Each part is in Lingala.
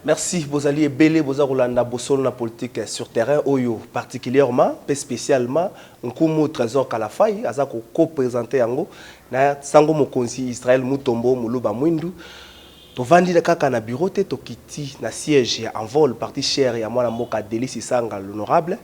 Merci, vous alliez belé, vous avez bossol na politique sur terrain, oyo particulièrement, spécialement, on comme trésor Kalafai, azako co-présenté yango, na sango mokonzi Israël Mutombo Muluba Mwindu, to vandi de kaka na bureau te to kiti na siège ya envol parti cher ya mwana mboka Délice Sanga l'honorable.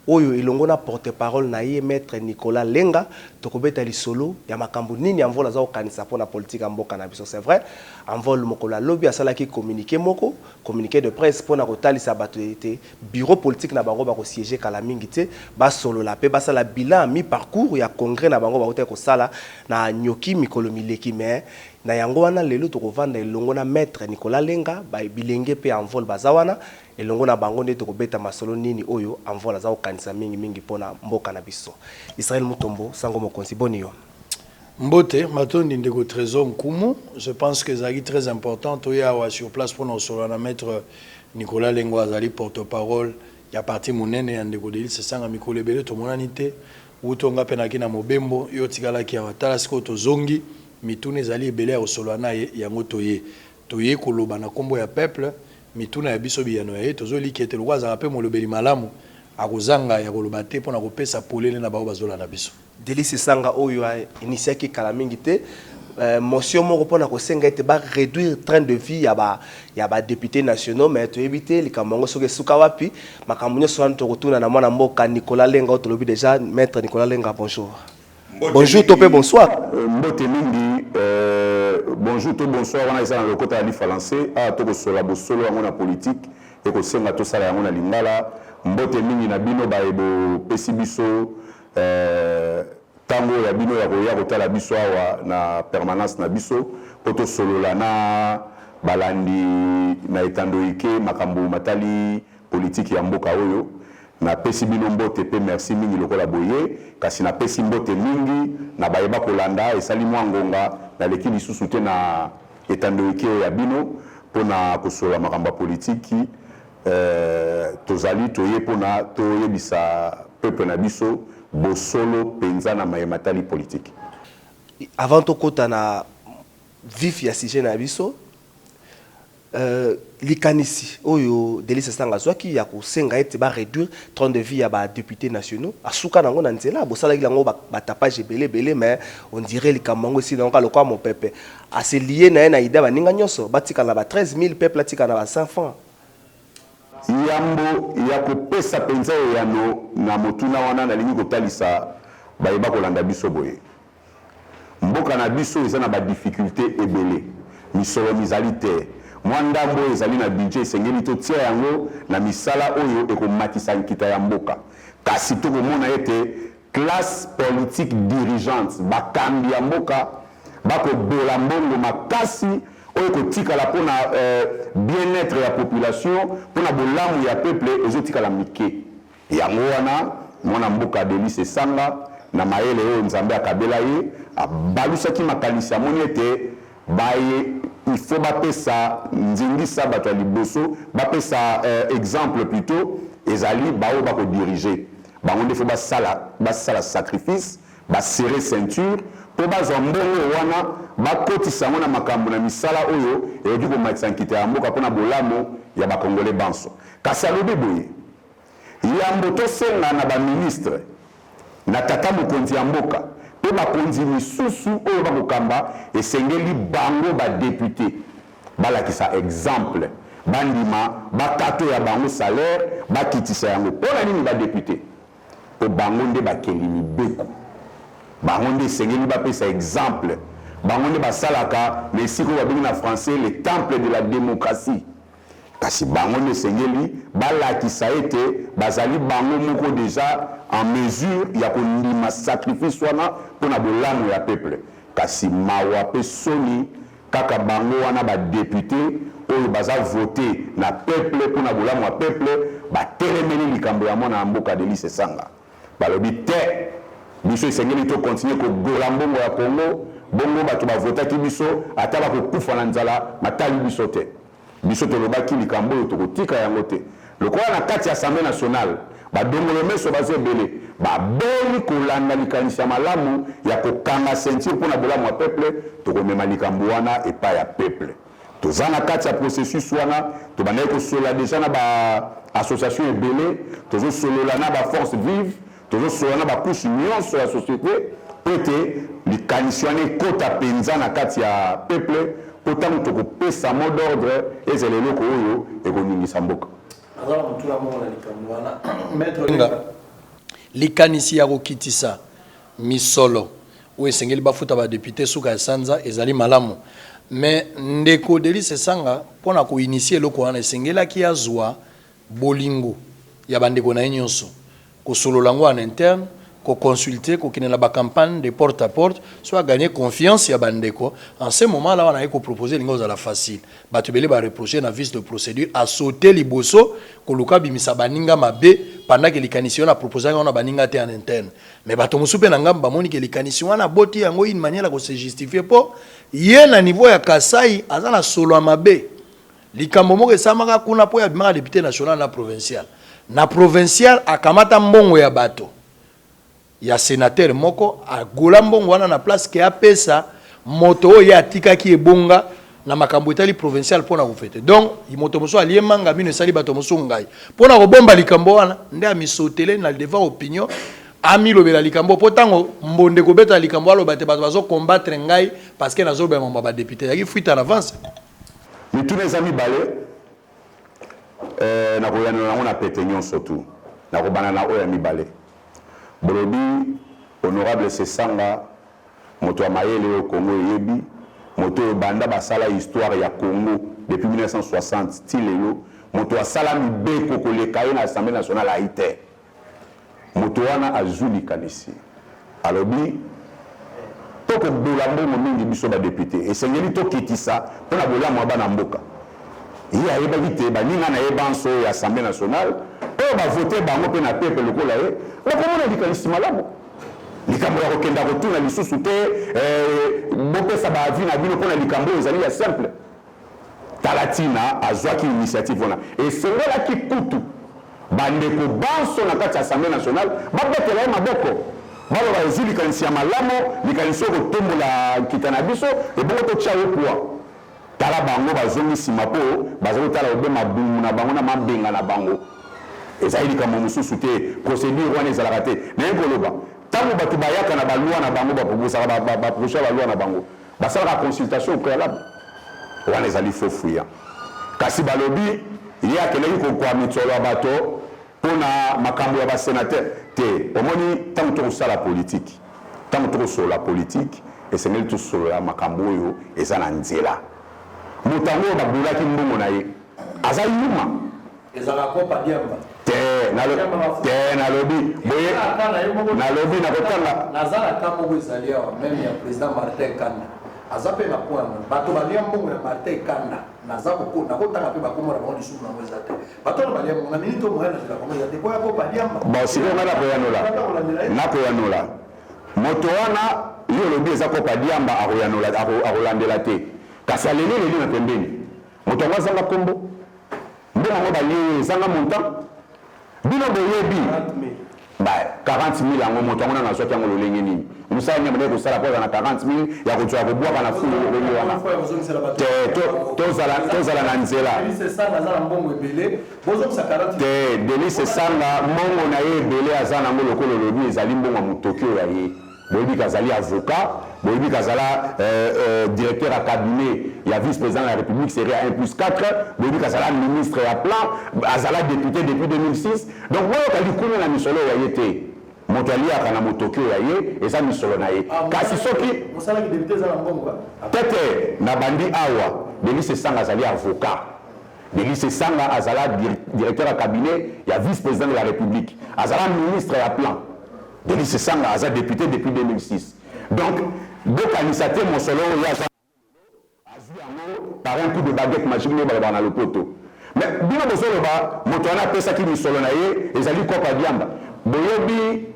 Oyo ilongo na porte-parole na ye maître Nicolas Lenga tokobeta lisolo ya makambo nini envol aza okanisa pona politique mboka na biso c'est vrai envol mokola lobby asala ki communiqué de presse pona kotalisa bato ete bureau politique na bango ba ko siéger kala mingi te ba solo la pe basala bilan mi parcours ya congrès na bango ba ko te ko sala na nyoki mikolo mileki mais na yango wana lelo tokovanda ilongo na maître Nicolas Lenga ba bilenge pe envol bazawana elongo na bango nde tokobeta masolo nini oyo envol aza okanisa mingi pona mboka na biso. Israël Mutombo sango mokonzi bonio. Mbote matondi ndeko trésor nkumu, je pense que c'est très important toya wa sur place pour nous solo na maître Nicolas Lengo azali porte-parole ya parti munene ya ndeko Délice Sanga mikolo ebele to monanité utonga penaki na mobembo yo tikala ki awatala siko to zongi mitune ezali ebele ya solo na ye yango toye koloba na kombo ya peuple mituna ya biso biyano ya tozo likete lokwa za pe molobeli malamu akozanga ya koloba te pona kopesa polele na bao bazola na biso. Délice Sanga oyo initiaki kala mingi te motion moko pona ko senga ete ba réduire train de vie ya ba députés nationaux mais to éviter likambo soke suka wapi makambo nyo so to kotuna na mwana mboka Nicolas Lenga otolobi déjà maître Nicolas Lenga bonjour. Bonjour topé bonsoir. Mbote mingi bonjour to bonsoir on a ça dans le côté à français a to ko sola bosolo ngona politique et ko senga to sala ngona lingala mbote mingi na bino ba ebo pesibiso tango ya bino ya koya kotala biso awa na permanence na biso poto solola na balandi na etandoike makambo matali politique ya mboka oyo na pesi bino mbote pe merci mingi lokola boye kasi na pesi mbote mingi na bayeba kolanda esali mwangonga na leki lisusu te na etandoike ya bino pona kosola makambo politique tozali toye pona toyebisa peuple na biso bosolo penza na mayematali politique. Avant to kota na vif ya sujet na biso likanisi oyo Délice Sanga zwaki ya kosenga ete ba réduire train de vie ya ba députés nationaux asuka nango na nzela bosala kilango ba tapage belé mais on dirait likambo si donc lokwa mon pepe assez lié na ida ba ninga nyoso batika na ba 13000 peuple atika na ba 5 francs yambo ya kopesa penza yano na motuna wana na lingi kotalisa bayeba kolanda biso boye mboka na biso eza na ba difficulté ebele misolo mizali te mwandambo ezali na budget esengeli to tia yango na misala oyo ekomatisa nkita ya mboka kasi to komona ete classe politique dirigeante bakambi ya mboka bakobola mbongo makasi oyo kotikala pona bien-être ya population pona bolamu ya peuple ezotikala mike yango wana mwana mboka Délice Sanga na mayele oyo nzambe akabela ye abalusaki makanisi amoni ete baye il faut bapesa nzingisa bato ya liboso bapesa exemple plutôt ezali bao bako diriger bango nde faut basala sacrifice basserrer ceinture po bazwa mbongo wana bakotisa ngo na makambo na misala oyo eyodi komatisa nkita ya mboka mpona bolamu ya bakongole banso kasi alobi boye yambo tosenga na baministre na tata mokonzi ya mboka pe bakonzi misusu oyo bakokamba esengeli bango badepute balakisa exemple bandima bakato ya bango salaire bakitisa yango mpona nini badepute po bango nde bakeli mibeko bango nde esengeli bapesa exemple bango nde basalaka na esika oyo babengi na français le temple de la démocratie kasi bango nde esengeli balakisa ete bazali bango moko déjà en mesure ya kondima sacrifice wana mpona bolamu ya peuple kasi mawa pe soni kaka bango wana badepute oyo baza vote na peuple mpona bolamu ya peuple batelemeli likambo ya mwana ya mboka Délice Sanga balobi te biso esengeli to continue kogola mbongo ya Congo bongo bato bavotaki biso ata bakokufa na nzala matali biso te biso tolobaki likambo oyo tokotika yango te lokola na kati ya Assemblée nationale badongolo meso bazebele babeli kolanda likanisi ya malamu ya kokanga ceinture mpona bolamu ya peuple tokomema likambo wana epai ya peuple toza na kati ya processus wana tobandaki kosolola déjà na baassociation ebele tozosolola na baforce vive tozosolola na bakouche nyonso ya société po ete likanisi wana ekota mpenza na kati ya peuple po ntango tokopesa mot d'ordre ezala eloko oyo ekoningisa mboka likanisi ya kokitisa misolo oyo esengeli bafuta badepute suka ya sanza ezali malamu mais ndeko Delice Sanga mpona koinitie eloko wana esengelaki azwa bolingo ya bandeko na ye nyonso kosolola yango en interne ko-consulter, ko-kine ba campagne de porte à porte, soit gagner confiance ya bandeko. En ce moment là, on a proposé l'ingo à la facile. Batubele ba reprocher na vice de procédure à sauter liboso koluka bimisa baninga mabe pendant que likanisio na proposé on a baninga te en interne. Mais bato musupe na ngamba moni que likanisio na boti yango une manière ko se justifier pour yé na niveau ya Kasai azana solo mabe. Likambo moko esamaka kuna po ya bimaka député national na provincial. Na provincial akamata mbongo ya bato. Ya sénateur moko a golambongo wana na place ke apesa moto ya tika ki ebonga na makambo etali provincial pona ko fete. Donc i moto moso alié manga bino sali bato moso ngai. Pona ko bomba likambo wana nde amisotele na devant opinion ami lobela likambo potango mbonde ko beta likambo alo bate bato bazo combattre ngai parce que nazo be mamba ba député yaki fuite en avance. Mais tous les amis balé na ko yana na pété surtout. Na ko banana o ya mi balé. Bolobi, honorable Sesanga, moto amayele au Congo yebi, moto banda basala histoire ya Congo depuis 1960 style yo, moto asala mibe koko le kaye na Assemblée nationale haïté. Moto wana azuli kanisi. Alobi toko bolambo mingi biso ba député et sengeli to kitisa pona bolambo bana mboka. Il y a yeba vite baninga na yebanso ya Assemblée nationale. On va voter bango pe na peuple lokola ye la komona likanisi malamu likambo ya kokenda kotuna lisusu te bopesa bavi na bino mpona likambo ezali ya simple talatina azwaki initiative wana esengolaki kutu bandeko banso na kati ya Assemblée nationale babetela ye maboko baloba ezwi likanisi ya malamu likanisi oyo kotombola kita na biso ebongo totya ye poa tala bango bazongi nsima mpo bazali kotala obe mabumu na bango na mabenga na bango ezali kama mususu te procédure wana ezalaka te na ekoloba tango bato bayaka na baloi na bango bapropose ba loi na bango basalaka consultation préalable wana ezali faux fouillant kasi balobi ye akeleki kokwa mitsolo ya bato mpona makambo ya basénateur te omoni tango tokosala politique tango tokosolola politique esengeli tosolola makambo oyo eza na nzela moto yango oyo babulaki mbongo na ye aza yuma ezalaka kopa diamba na lobby boye na lobby na kotanga nazala kambo kozalia même ya président Martin Kanda azape na point bato balia mbongo ya Martin Kanda nazako ko na kotanga pe bakomora ba lisusu na mweza te bato balia mbongo na minito mo hana zila komeza te kwa kopa diamba ba siko ngala ko yanola moto wana yo lobby eza kopa diamba akolandela te kasi alelele na pembeni moto ngazanga kombo mbongo ngo bali zanga montant bino boyebi ba 40,000 yango moto ngona na soki yango lolenge nini musala nyama ko sala kwa na 40,000 ya kutswa ko bwa na fulu lolenge wana tozala na nzela Delice Sanga azala mbongo ebele bozo kusa 40 te Delice Sanga mbongo na ye ebele azana ngo lokolo lobi ezali mbongo mutokyo ya ye boyebi kazali avocat boyebi kazala directeur à cabinet ya vice-président de la République série 1+4 boyebi kazala ministre à plan azala député depuis 2006 donc moi kali kuna na misolo ya yete moto aliaka na motokyo ya ye eza misolo na ye kasi soki musala ki député za mbongo tete na bandi awa Delice Sanga azali avocat Delice Sanga azala directeur à cabinet ya vice-président de la République azala ministre à plan Delice Sanga azala député depuis 2006 donc bokanisate mosolo ya par un coup de baguette magique ne balaba na lopoto mais bino bosolo ba moto wana pesa ki misolo na ye ezali kopa diamba boyobi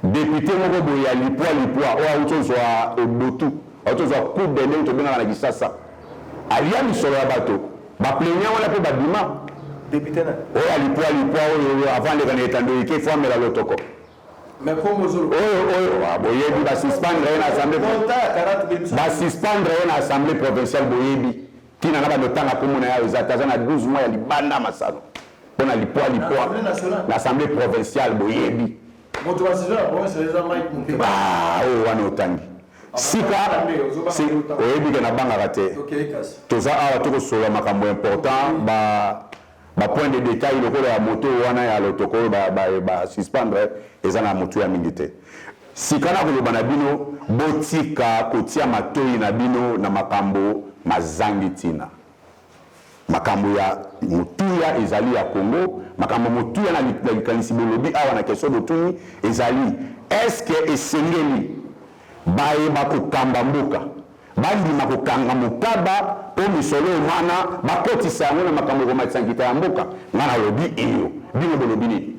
député moko boya lipwa o autozwa obotu autozwa coup de nez to benga na kisasa alia misolo ya bato ba plaignant wana pe badima député na o lipwa o avant les gana etando ike fo mela lotoko mais comme ozolo boyebi ba suspendre na assemblée ba suspendre na assemblée provinciale boyebi Tina na ba notanga komona ya ezata na 12 mois ya libanda masano. Pona lipoa l'Assemblée provinciale boyebi. Moto wa sija pour c'est les Mike Mouké. Bah oh wana otangi. Sika si oyebi ke na banga raté. Toza awa toko solo makambo important ba point de détail lokolo ya moto wana ya lotoko ba suspendre ezana moto ya militaire. Sikana koloba na bino botika kotia matoi na bino na makambo mazangi tina. Makambo ya mutuya ezali ya Congo, makambo mutuya na likanisi bolobi awa na question botuni ezali est-ce que esengeli bayeba kokamba mboka bandima kokanga mokaba po misolo mana bakotisa yango na makambo komatisa nkita ya mboka ngana lobi iyo bino bolobi nini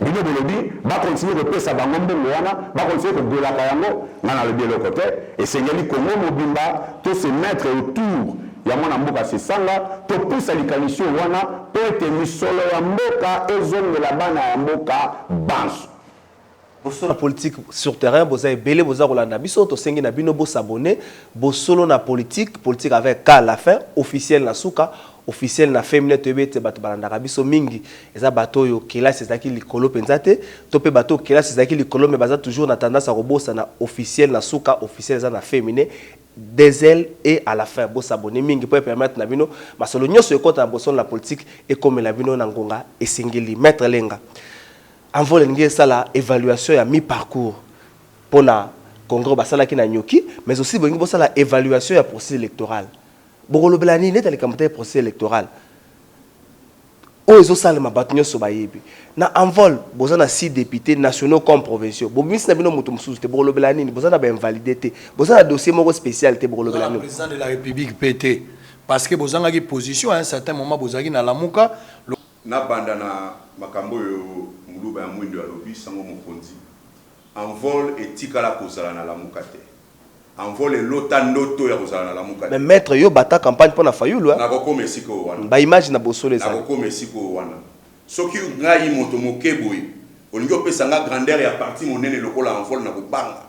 bino bolobi bakontinue kopesa bango mbongo wana bakontinue kogolaka yango ngana lobi eloko te esengeli Congo mobimba to se mettre autour ya mwana mboka sesanga to pousa likanisi wana po ete misolo ya mboka ezongela bana ya mboka banso. La politique sur terrain, vous avez belé, vous avez Rolanda Bisso, vous avez na bino, vous abonné, vous solo na politique avec K à la fin, officiel na souka, officiel na féminin, te bato balanda biso mingi, eza bato yo kela c'est ça qui likolo penzate, topé bato kela c'est ça qui likolo mais baza toujours na tendance à robosa na officiel na souka, officiel na féminin, des ailes et à la fin, vous abonné mingi pour permettre na bino, ma solo nyoso yo kota na boson la politique et comme la bino na ngonga et singeli maître lenga. Envol ngé ça la évaluation ya mi-parcours pour na congrès basala ki na nyoki mais aussi bongi bossa la évaluation ya processus électoral bokolo belani net ali kamata processus électoral o ezo sala mabatunyo so bayebi na envol boza na 6 députés nationaux comme provinciaux bomis na bino mutu mususu te bokolo belani boza na ba invalidité boza na dossier moko spécial te bokolo belani président de la République PT parce que bozanga ki position à un certain moment bozaki na lamuka na banda na makambo yo muluba ya mwindo ya lobi sango mokonzi envol etikala kozala na lamuka te envol elota ndoto ya kozala na lamuka te mais maître yo bata campagne pour na fayulu na kokoma esiko wana ba image na bosolo na kokoma esiko wana soki ngai moto mokeboyi olingi opesa nga grandeur ya parti monene lokola envol na kobanga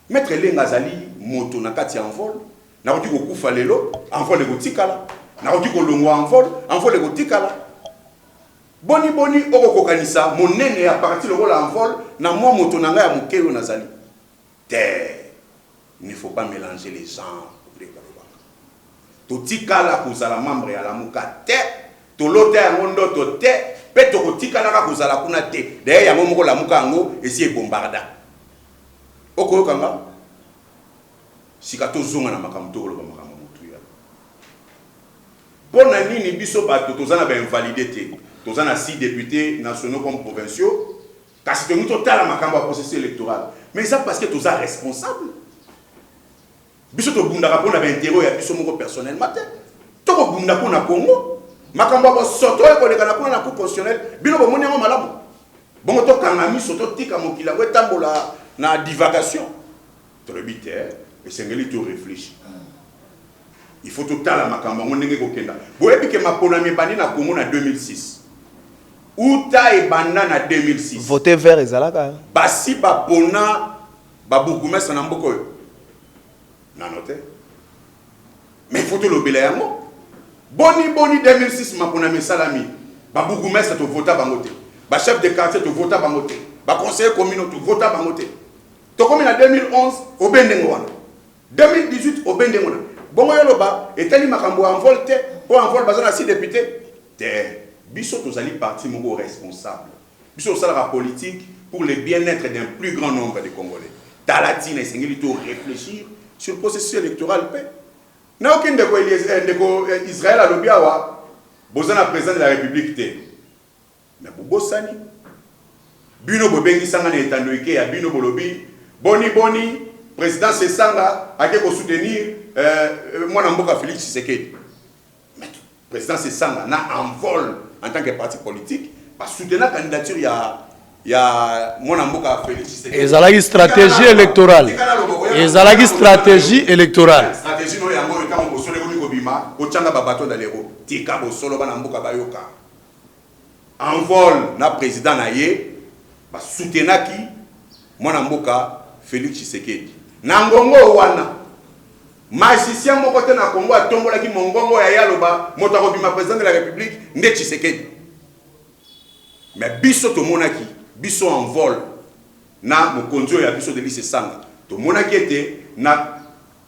maître lenga azali moto na kati ya envol na koki kokufa lelo envol ekotikala na koki kolongwa envol ekotikala boni oko kokanisa monene ya parti lokola envol na moi moto nanga ya mokeyo nazali te. Il ne faut pas mélanger les genres. Totikala kozala membre ya lamuka te tolote yango ndoto te pe tokotikala ka kozala kuna te d'ailleurs yango moko lamuka yango esi e bombarda okoyokanga sika tozonga na makambo tokoloba makambo motu ya pona nini biso bato tozana ba invalidé te tozana 6 députés nationaux comme provinciaux kasi to muto tala makambo ya processus électoral mais ça parce que toza responsable biso to bundaka pona ba intérêt ya biso moko personnellement te to ko bunda pona Congo makambo ba soto e ko lekana pona na cour constitutionnelle bino bo monyango malamu bongo to kangami soto tika mokila we tambola na divagation to le bité et sengeli to réfléchir. Il faut tout la makambo ndenge ko kenda bo epike mapona mebandi na Congo na 2006 Uta e banda na 2006 voter vert ezalaka basi ba pona ba bourgmestre na mboko yo na noté mais faut to lobela yango boni 2006 mapona mesalami ba bourgmestre to vota bango te ba chef de quartier to vota bango te ba conseiller communal to vota bango te to comme na 2011 obendengo wana 2018 obendengo na bongo yo loba etali makambo envol te po envol bazana 6 députés te biso tozali parti moko responsable biso sala la politique pour le bien-être d'un plus grand nombre de Congolais talatine esengeli to réfléchir sur le processus électoral pe na okinde ko Israël alobi awa bozana président de la République te mais bobosani bino bobengi sanga na etandoike ya bino bolobi boni président Sesanga ake ko soutenir mwana mboka Félix Tshisekedi mais président Sesanga na envol en tant que parti politique pas soutenir la candidature ya mwana mboka Félix Tshisekedi ezalaki stratégie électorale stratégie no yango ka mo bosole ko bima ko tchanga ba bato dalero tika bosolo bana mboka bayoka envol na président na ye ba soutenaki mwana mboka Félix Tshisekedi na ngongo wana magicien mon côté na Congo a tombola ki mongongo ya yaloba motako bima président de la République nde Tshisekedi. Mais biso to monaki biso en vol na mokonzo ya biso de lycée Sanga to monaki était na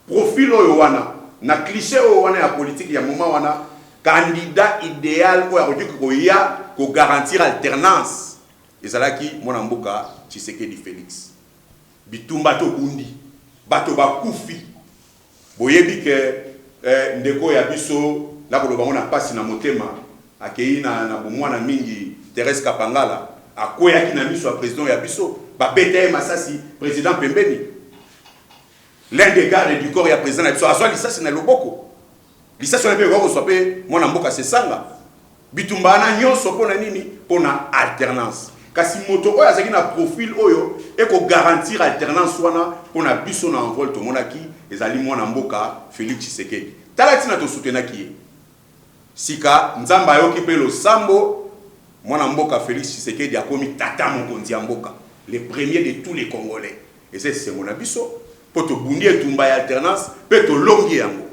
profil oyo wana na cliché oyo wana ya politique ya moment wana candidat idéal ko ya ko garantir alternance ezalaki mona mboka Tshisekedi Félix bitumba to bundi bato bakufi boyebi ke ndeko ya biso na koloba ngona pasi na motema akei na bomwana mingi Thérèse Kapangala akoyaki na miso ya président ya biso ba bete masasi président pembeni l'un des gardes du corps ya président ya biso azwa lisasi na loboko lisasi na pe ko sope mwana mboka sesanga bitumba na nyonso pona nini pona alternance kasi moto oyo azaki na profil oyo eko garantir alternance wana pona biso na envol to monaki ezali mwana mboka Félix Tshisekedi talati na to soutenaki sika nzamba yoki pe lo sambo mwana mboka Félix Tshisekedi akomi tata mokonzi ya mboka le premier de tous les Congolais et c'est mon abiso pour te bundi etumba ya alternance pe to longi yango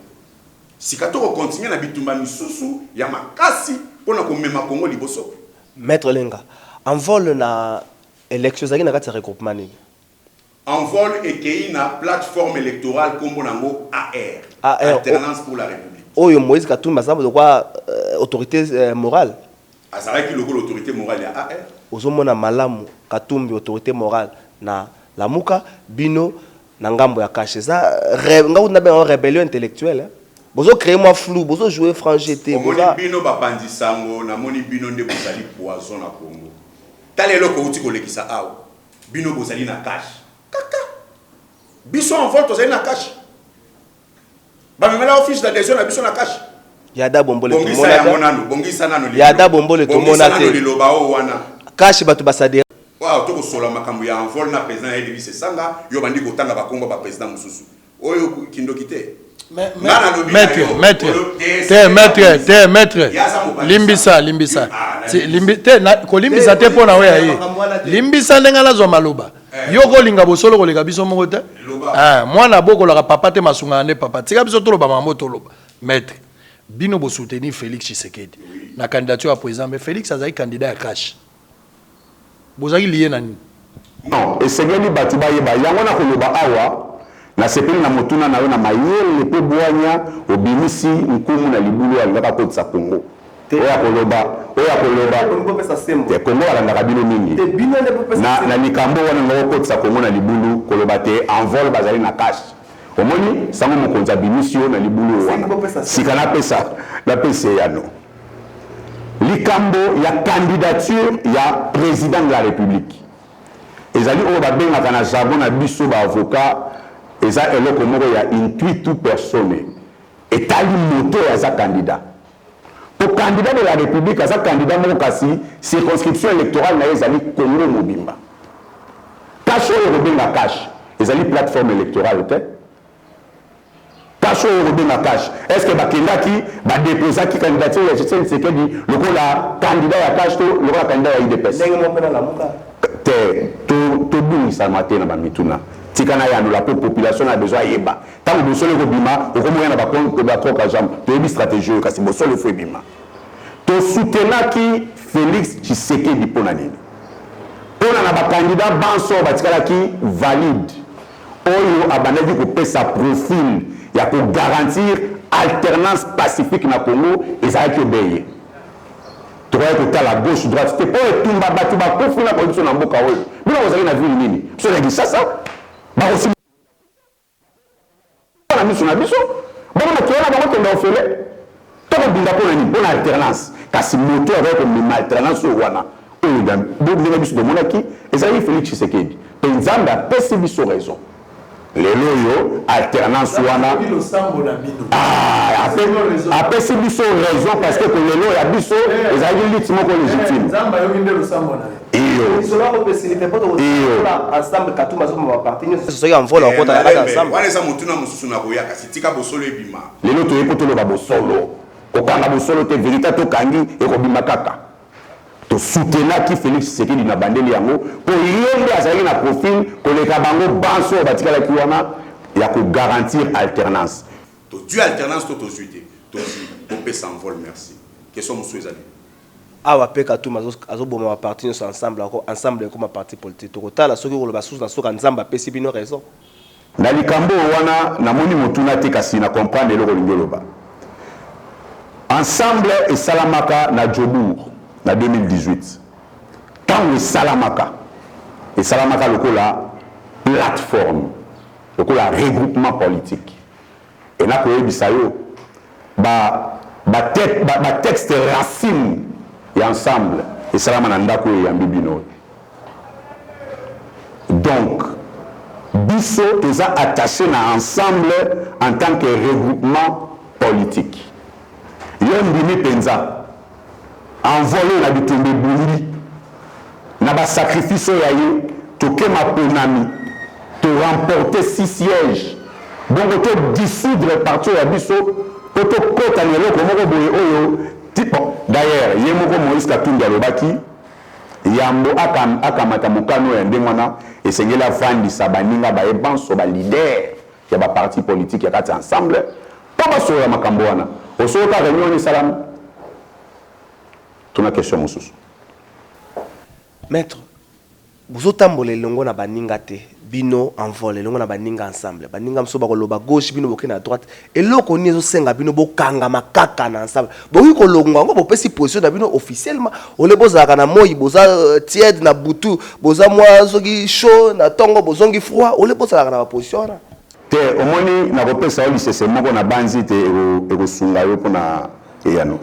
sika to continuer na bitumba misusu ya makasi pona ko mema Congo liboso. Maître Lenga en vol na élection zaki na kati regroupement ni en vol et qui na plateforme électorale comme nango AR alternance pour la République oyo Moïse Katumbi ça de quoi autorité morale azalaki logo l'autorité morale ya AR ozomona malamu Katumbi autorité morale na lamuka bino na ngambo ya cache ça ngau na ben rébellion intellectuelle bozo créer moi flou bozo jouer franc GT moni bino bapandi sango na moni bino nde bozali poison na Congo talelo ko uti ko lekisa aw bino bozali na cache kaka biso en vote bozali na cache ba memela office d'adhésion na biso na cache yada bombole to mona bongisa nano yada bombole to mona te liloba o wana cache batu basade waaw to ko sola makambo ya en vol na président Elvis Sesanga yo bandi ko tanga ba Congo ba président mususu oyo kindokite maître limbisa kolimbisa te pona we aye limbisa ndenga nazo maloba yo kolinga bosolo koleka biso moko te mwana bokolaka papa te masunga nde papa tika biso toloba mambo toloba maître bino bo soutenir Félix Tshisekedi na candidature à président mais Félix azali candidat à cash bozaki lié nani non esengeli batu bayeba yango na koloba awa na sepeli na motuna na yo na mayele pe boanya obimisi nkumu na libulu alingaka kotisa Congo oya koloba te Congo alandaka bino mingi na likambo wana ngoko kotisa Congo na libulu koloba te envol bazali na cash omoni sango mokonzi abimisi yo na libulu wana sika na pesa yano likambo ya candidature ya président de la République ezali oyo babengaka na jargon na biso ba avocat eza eloko moko ya intuit tout personne etali moto aza candidat pour candidat de la République aza candidat moko kasi circonscription électorale na ezali Congo mobimba cash oyo kobenga cash ezali plateforme électorale te cash oyo kobenga cash est-ce que bakendaki badéposaki candidature ya Tshisekedi lokola candidat ya cash to lokola candidat ya UDPS te to bungisa mate na bamituna tika na yano la population a besoin yeba tant bosolo ko bima o ko moyana ba compte ba troka jambe to yebi stratégie kasi bosolo fo bima to soutenaki Félix Tshisekedi pona nini pona na ba candidat banso batikala ki valide oyo abanaki ko pesa profil ya ko garantir alternance pacifique na Congo ezalaki obeye to ko la gauche droite c'était pas tumba batu ba kofuna ko biso na mboka oyo bino ozali na ville nini so na gisasa ba aussi na miso na biso bon na kiona ba ko ndo fele to ko binda ko ni bonne alternance kasi moto avec une alternance wana oyo dan bo binga biso de monaki ezali Félix Tshisekedi pe nzamba pesi biso raison lelo yo alternance wana apesi biso raison parce que lelo ya biso ezali litimo ko légitime nzamba yo nginde losambo na iyo isola ko faciliter poto ensemble katuma zo ma partenaire so ya mvola ko ta ensemble wana eza mutuna mususu na koyaka sitika bosolo ebima lelo to yepoto lo ba bosolo okanga bosolo te vérité to kangi ekobima kaka to soutenir qui Félix Tshisekedi na bandeli yango pour yende azali na profil koleka bango banso batikala ki wana ya ko garantir alternance Dieu alternance tout suite. On peut s'envoler, merci. Quels sont nos amis? Ah, on peut tout ma parti ensemble comme parti politique. Total, la soki la source na soka nzamba pesi bino raison. Na likambo wana na moni mutuna te kasi na comprendre le lingoloba. Ensemble et Salamaka na Djobour na 2018. Tant le Salamaka le la plateforme, le regroupement politique. Et là que bisayo texte racine et ensemble et Salamana ndako et ambibino. Donc biso est attaché ensemble en tant que regroupement politique. Yondimi penza envolé la bitumbe bouli na ba sacrifice yaye toke ma ponami to remporter 6 sièges donc to dissoudre parti ya biso to kota nelo ko moko boye oyo tipo d'ailleurs yemoko Moïse Katumbi alobaki yambo akamata mokano ya ndengwana esengela vandi sabaninga ba ebanso ba leader ya ba parti politique ya kati ensemble pas ba soya makambo wana osoka réunion salam tuna question mosusu maître vous otambole longo na baninga te bino envolé longo na baninga ensemble baninga msoba koloba gauche bino bokena droite eloko ni ezosenga bino bokanga makaka na ensemble boki kolonga ngo bopesi position na bino officiellement ole bozaka na moyi boza tiède na butu boza mwa soki chaud na tongo bozongi froid ole bozaka na position na te omoni na kopesa oli sese moko na banzi te ekosunga yo pona eyano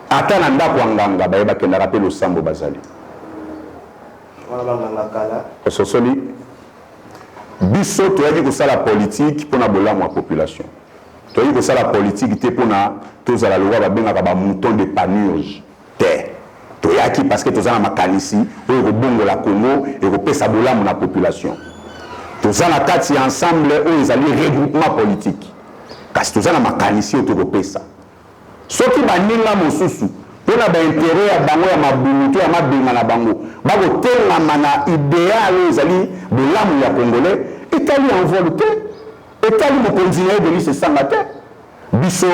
ata na ndako nganga bayeba kenda rappel osambo bazali wana banganga kala ososoli biso toyaki kosala politique pona bolamu ya population toyaki kosala politique te pona tozala lokwa babengaka bamouton de panurge te toyaki parce que toza na makanisi oyo ekobongola Congo ekopesa bolamu na population toza na kati ensemble oyo ezali regroupement politique kasi toza na makanisi oyo tokopesa soki baninga mosusu mpona baintere ya bango ya mabulu to ya mabenga na bango bakotengama na idéal oyo ezali bolamu ya congolais etali envole te etali mokonzi na ye denis esanga te biso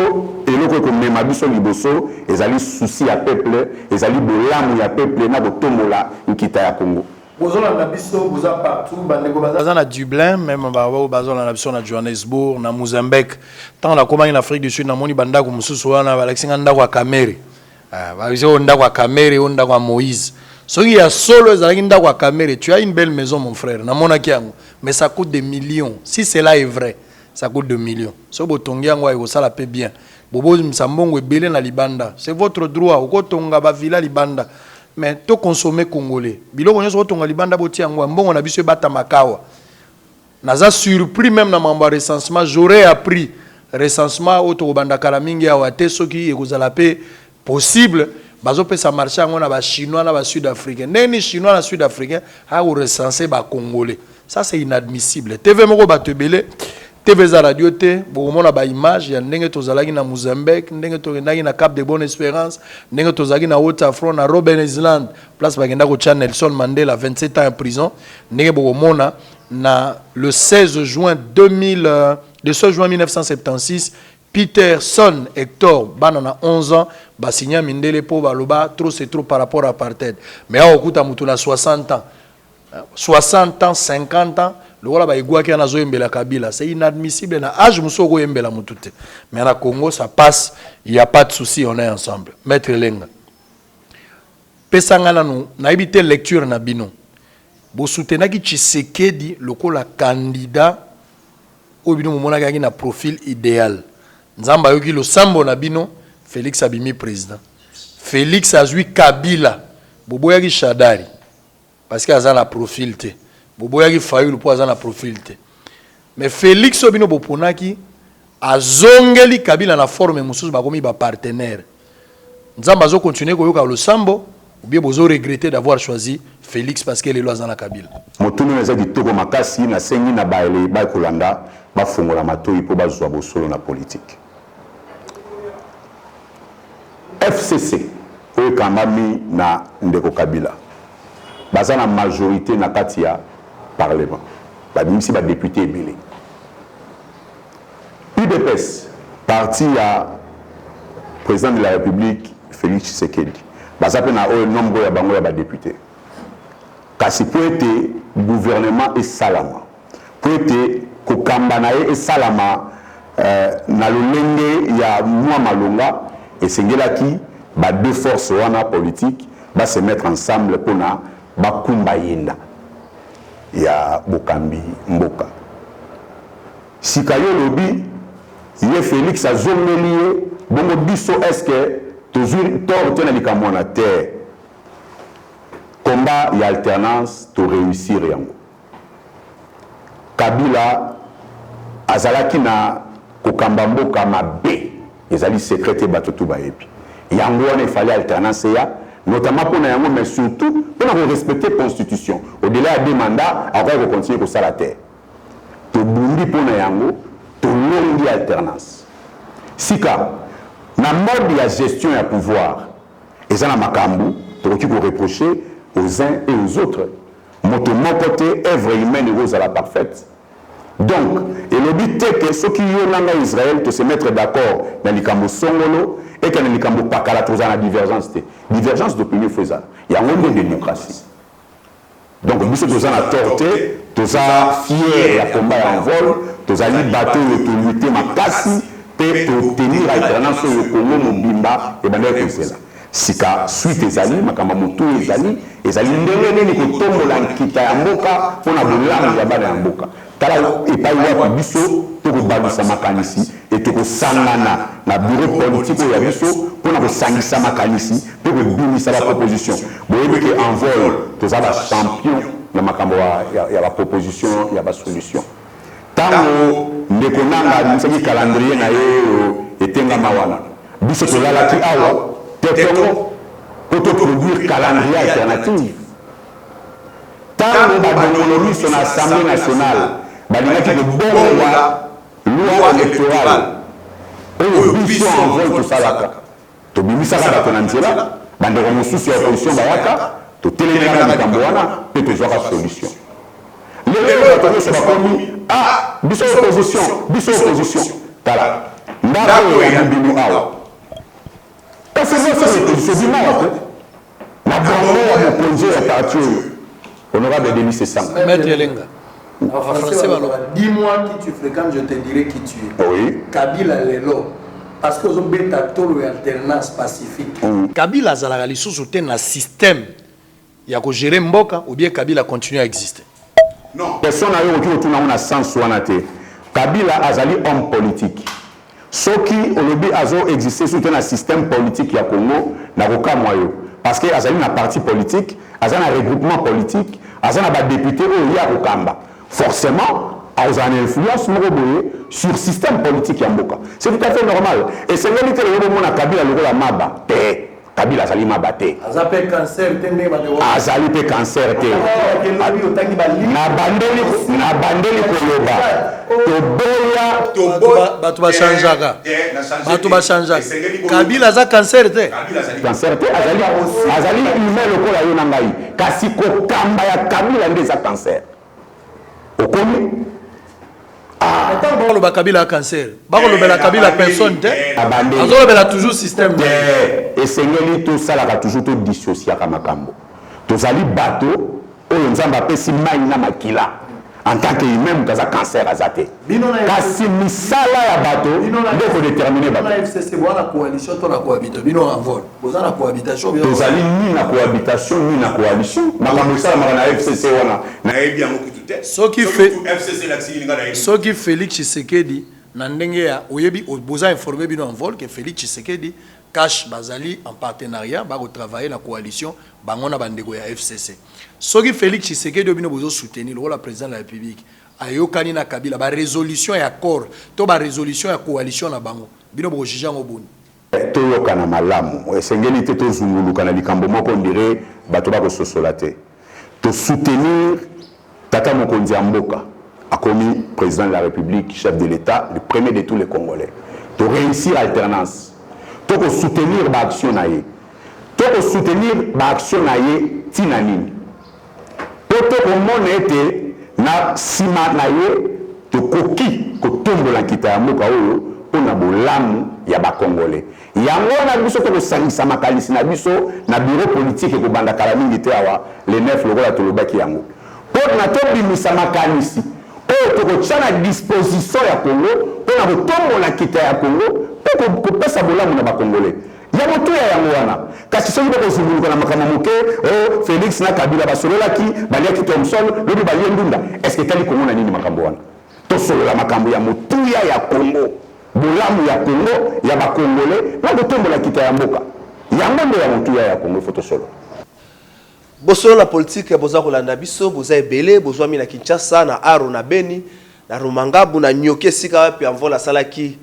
eloko ekomema biso liboso ezali susi ya peuple ezali bolamu ya peuple na kotombola nkita ya Congo. Bozolanda biso boza partout bandeko baza na Dublin même bazolanda biso na Johannesburg na Mozambique tant la komani na Afrique du Sud na moni bandako mususu wana balaksinga ndako ya Kamere bazo ndako ya Kamere on ndako ya Moïse soki ya solo ezalaki ndako ya Kamere tu as une belle maison mon frère na mona kiango mais ça coûte des millions si cela est vrai ça coûte 2 millions so botongi yango ayo sala pe bien bobo msambongo ebele na libanda c'est votre droit okotonga ba villa libanda mais to consommer congolais biloko nyonso otonga libanda boti yango mbongo na biso bata makawa naza surpris même na mambo recensement j'aurais appris recensement auto banda kala mingi ya wate soki ekozala pe possible bazo pesa marché yango na ba chinois na ba sud-africain neni chinois na sud-africain ha ou recenser ba congolais ça c'est inadmissible TV moko batebele TV za radio te bokomona ba image ya ndenge tozalaki na Mozambique ndenge tokendaki na Cap de Bonne Espérance ndenge tozalaki na Haute-Afro na Robben Island place bagenda ko Channel Nelson Mandela 27 ans en prison ndenge bokomona na le 16 juin 1976 Peterson Hector bana 11 ans ba signa mindele po baloba trop c'est trop par rapport à apartheid mais a okuta mutu na 60 ans 50 ans le voilà ba igwaki na zoyembela Kabila c'est inadmissible na âge musoko yembela mutute mais na Congo ça passe il y a pas de souci on est ensemble maître Lenga pesanga nanu na ibite lecture na bino bo soutenaki Tshisekedi lokola candidat o bino momona kaki na profil idéal nzamba yoki lo sambo na bino Félix abimi président Félix azui Kabila boboyaki Shadari parce que azana profil te boboyaki Fayulu po azana profil te mais Félix obino boponaki azongeli Kabila na forme mususu bakomi ba partenaire nzamba zo continuer koyoka lo sambo ou bien bozo regretter d'avoir choisi Félix parce que les lois azana Kabila motuno neza kitoko makasi na sengi na baele ba kolanda ba fongola matoi po bazwa bosolo na politique FCC oyo kambami na ndeko Kabila baza na majorité na kati ya parlement babimisi ba député ebele UDPS, parti à président de la République, Félix Tshisekedi. Ça peut avoir un nombre de députés. Kasi pour être gouvernement et salama. Pour être kokambanaye et salama, na lolenge ya mwa malonga et sengelaki ba deux forces wana politique va se mettre ensemble pour na ba kumba yenda ya bokambi mboka. Sikayo lobi ye Félix azomeli bongo biso est-ce que toujours tort tena likambo na terre combat et alternance to réussir yango. Kabila azalaki na kokamba mboka mabe ezali secrétaire batoto bayebi. Yango wana il fallait alternance ya notamment pour na yango mais surtout pour respecter constitution. Au-delà des mandats, encore continuer pour ça la terre. To bundi pour na yango to longi alternance. Sika na mode de la gestion et pouvoir et ça na makambu to qui ko reprocher aux uns et aux autres. Mon côté, œuvre humaine est à la parfaite. Donc, et le but est que ceux qui ont en Israël de se mettre d'accord dans les camps songolo et que dans les camps pakala tous en divergence. Divergence d'opinion faisable. Il y a un monde de démocratie. Donc, nous sommes tous en torté, tous en fiers, la combat en vol, tous en bateau, tous lutter ma casse, pour tenir l'alternance au Congo, Mobimba et Banel Konsela. Sika suite ezali makamba motu ezali ndenge nini kotombola nkita ya mboka mpona bolamu ya bana ya mboka tala epai wapi biso tokobabisa makanisi e tokosangana na bureau politique ya biso mpona kosangisa makanisi mpe kobimisa baproposition boyebi ke envol toza bachampion na makambo ya baproposition ya basolution ntango ndeko nanga misaki calendrier na ye etengama wana biso tolalaki awa pour te produire calendrier alternatif. Tant que son Assemblée nationale, qui est bon loi électorale, au biso en vol tout ça là. To bimisa ka tonanzela, bande ko mususu ya opposition bayaka, to telemera na kamboana, pe to joa solution. Les autres se bakomi biso opposition. Tala. Ndako ya binu awa. Parce que c'est du monde. La bonne à mon congé à partir honorable Denis Sessang. Maître Elenga. Dis-moi qui tu fréquentes, je te dirai qui tu es. Oui. Kabila Lelo. Parce que vous avez une alternance pacifique. Kabila Zalala lisusu te na système. Il y a que gérer Mboka ou bien Kabila continue à exister. Non. Personne n'a eu aucun tournant à sens ou à Kabila Azali homme politique. Ce qui aujourd'hui a existé sur un système politique ya Congo na roka moyo parce que azali na parti politique, azali na regroupement politique, azali na ba député au ya Rokamba. Forcément, azali une influence sur le système politique ya Mboka. C'est tout à fait normal. Et c'est là que le monde Kabila le la maba. Kabila azali maba te. Azali cancer tende ba de. Azali pe cancer te. Na bandeli koloba. Batu ba chanjaka. Batu ba chanjaka. Kabila za cancer te. Cancer te azali humain lokola yo nangai. Kasi ko kamba ya Kabila nde za cancer. Okomi Bakolo ba Kabila cancer. Bakolo bela Kabila personne te. Azolo bela toujours système. Et sengeli tout ça la toujours tout dissocier ka makambo. Tozali bateau oyo nzamba pesi mai na makila. En tant que humain kaza cancer azate. Kasi misala ya bateau ndeko déterminer bateau. Na FCC bona coalition to na cohabitation. Bino en vol. Boza na cohabitation bien. Tozali ni na cohabitation ni na coalition. Makambo sala mara na FCC wana. Na ebi yango kutute. Ce qui fait FCC la tsilinga na ebi. Ce qui Félix Tshisekedi na ndenge ya oyebi boza informé bino en vol que Félix Tshisekedi cache bazali en partenariat ba travailler la coalition bangona bandeko ya FCC. Ce qui Félix Tshisekedi bino bozo soutenir le rôle président de la République ayokani na Kabila ba résolution ya accord to ba résolution ya coalition na bango bino bo juger ngo boni. Toyokana malamu esengeli te tozunguluka na likambo moko ndire bato ba ko sosola te. To soutenir Tata Mokonzi Mboka a commis président de la République, chef de l'État, le premier de tous les Congolais. De réussir l'alternance. De soutenir l'action naïe. De soutenir l'action naïe tinanine. Pour que le monde ait na sima naïe de coquille que tombe la kita Mboka pona bolamu ya ba Congolais. Yango na biso to sangisa makalisi na biso na bureau politique ko banda kala mingi te awa le 9 lokola to lobaki yango. Pona to bimisa makalisi o to chana disposition ya Congo pona kotombola kita ya Congo ko pesa bolamu na ba Congolais. Ya moto ya yango wana kasi soki bako zunguluka na makambo moke o Félix na Kabila basololaki baliaki Thomson lobi balie ndunda est-ce que tali Congo na nini makambo wana to solola makambo ya motuya ya Congo bolamu ya Congo ya ba Congolais na kotombola kita ya mboka yango ndo ya motuya ya Congo photo solo bosolo la politique boza kolanda biso boza ebele bozwa mi na Kinshasa na Aro na Beni na Rumangabu na Nyoke sika wapi envola salaki